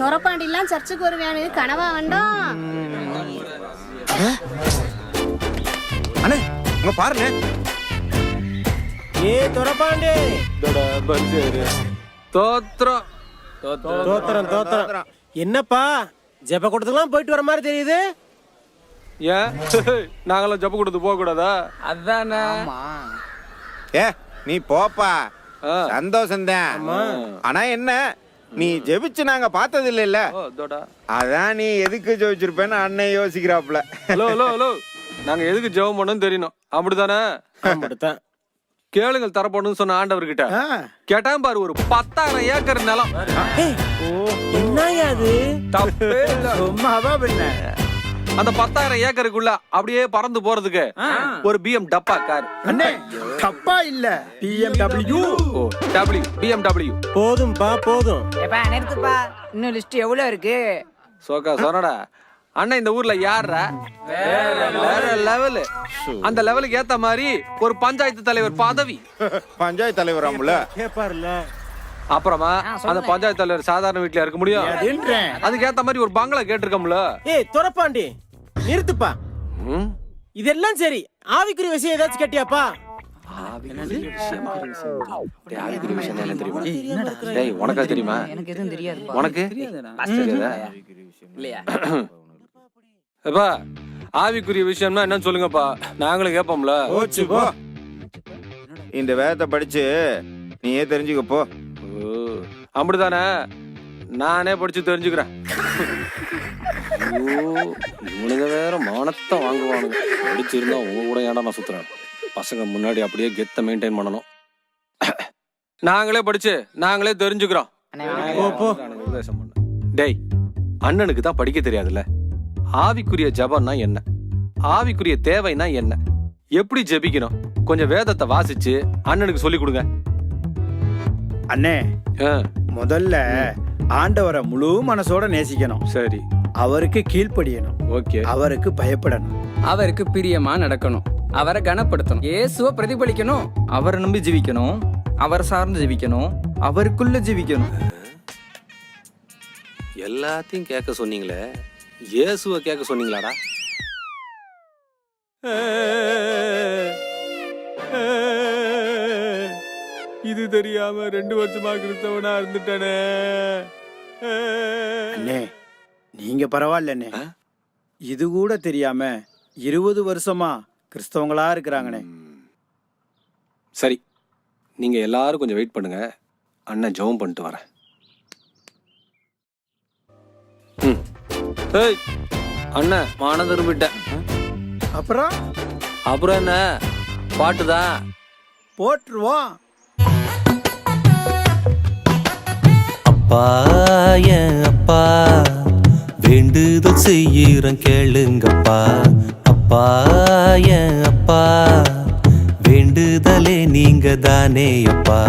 துறப்பாண்டிலாம் சர்ச்சுக்கு வருவியானு கனவா வேண்டாம். அண்ணே உங்க பாருங்க. ஏ துறப்பாண்டி தோத்திரம் தோத்திரம் தோத்திரம். என்னப்பா ஜெப கூட்டத்துக்குலாம் போயிட்டு வர மாதிரி தெரியுது. ஏன் நாங்களாம் ஜப்பு கொடுத்து போக கூடாதா? அதானே. ஏ நீ போப்பா, சந்தோஷம்தான். ஆனா என்ன நீ ஜெபிச்சு நாங்க பார்த்தது இல்ல. அதான் நீ எதுக்கு ஜெபிச்சிருப்பேன்னு அண்ணன் யோசிக்கிறாப்ல. ஹலோ ஹலோ ஹலோ, நாங்க எதுக்கு ஜெபம் பண்ணணும் தெரியணும், அப்படித்தானே? அப்படித்தான். கேளுங்கள் தரப்படணும்னு சொன்ன ஆண்டவர்கிட்ட கேட்டான் பாரு, ஒரு 10,000 ஏக்கர் நிலம். என்னயா அது? தப்பே இல்ல. சும்மாவா பின்ன? அந்த 10,000 ஏக்கருக்குள்ள அப்படியே பறந்து போறதுக்கு ஒரு பிஎம் டப்பா கார். அண்ணே டப்பா இல்ல, BMW. O W, BMW. போதும்பா போதும். எப்பா நிறுத்துப்பா, இன்னும் லிஸ்ட் எவ்வளவு இருக்கு? சோக்கா சொன்னடா அண்ணன், இந்த ஊர்ல யாரா வேற லெவலு. அந்த லெவலுக்கு ஏத்த மாதிரி ஒரு பஞ்சாயத்து தலைவர் பதவி. பஞ்சாயத்து தலைவர் ஆம்புல கேப்பாருல. அப்புறமா அந்த பஞ்சாயத்து தலைவர் சாதாரண வீட்டுல இருக்க முடியும், அதுக்கு ஏத்த மாதிரி ஒரு பங்களா கேட்டிருக்கோம்ல. ஏய் துறப்பாண்டி நிறுத்துப்பா. இதெல்லாம் சரி, ஆவிக்குரிய விஷயம் ஏதாச்சும் கேட்டியாப்பா? உனக்கா தெரியுமா? எனக்கு எதுவும் தெரியாது. உனக்கு இல்லையா? எப்பா ஆவிக்குரிய விஷயம்னா என்னன்னு சொல்லுங்கப்பா, நாங்களும் கேட்போம்ல. இந்த வேதத்தை படிச்சு நீயே தெரிஞ்சுக்க போ. அப்படித்தானே, நானே படிச்சு தெரிஞ்சுக்கிறேன். இவனுங்க வேற மானத்தை வாங்குவானுங்க. படிச்சிருந்தா உங்க கூட ஏன்டா நான் சுத்துறேன்? பசங்க முன்னாடி அப்படியே கெத்த மெயின்டைன் பண்ணணும். நாங்களே படிச்சு நாங்களே தெரிஞ்சுக்கிறோம். டேய், அண்ணனுக்கு தான் படிக்க தெரியாதுல்ல. ஆவிக்குரிய ஜபம்னா என்ன, ஆவிக்குரிய தேவைனா என்ன, எப்படி ஜெபிக்கணும், கொஞ்சம் வேதத்தை வாசிச்சு அண்ணனுக்கு சொல்லி கொடுங்க. அண்ணே முதல்ல ஆண்டவரை முழு மனசோட நேசிக்கணும். சரி. அவருக்கு கீழ்ப்படியணும். ஓகே. அவருக்கு பயப்படணும். அவருக்கு பிரியமா நடக்கணும். அவரை கனப்படுத்தணும். இயேசுவை பிரதிபலிக்கணும். அவரை நம்பி ஜீவிக்கணும். அவரை சார்ந்து ஜீவிக்கணும். அவருக்குள்ள ஜீவிக்கணும். எல்லாத்தையும் கேட்க சொன்னீங்களே, இயேசுவை கேட்க சொன்னீங்களாடா? இது தெரியாம 2 வருஷமா கிறிஸ்தவனா இருந்துட்டானே. அண்ணே நீங்க பரவாயில்ல அண்ணே, இது கூட தெரியாம 20 வருஷமா கிறிஸ்தவங்களா இருக்கிறாங்கண்ணே. சரி, நீங்க எல்லாரும் கொஞ்சம் வெயிட் பண்ணுங்க, அண்ணன் ஜெபம் பண்ணிட்டு வரேன். ஏய் அண்ணன், மான திரும்பிட்டேன். அப்புறம் என்ன, பாட்டுதான் போட்டுருவோம். அப்பா என் அப்பா, வேண்டுதல் செய்யறேன் கேளுங்கப்பா. அப்பா என் அப்பா, வேண்டுதலே நீங்க தானே அப்பா.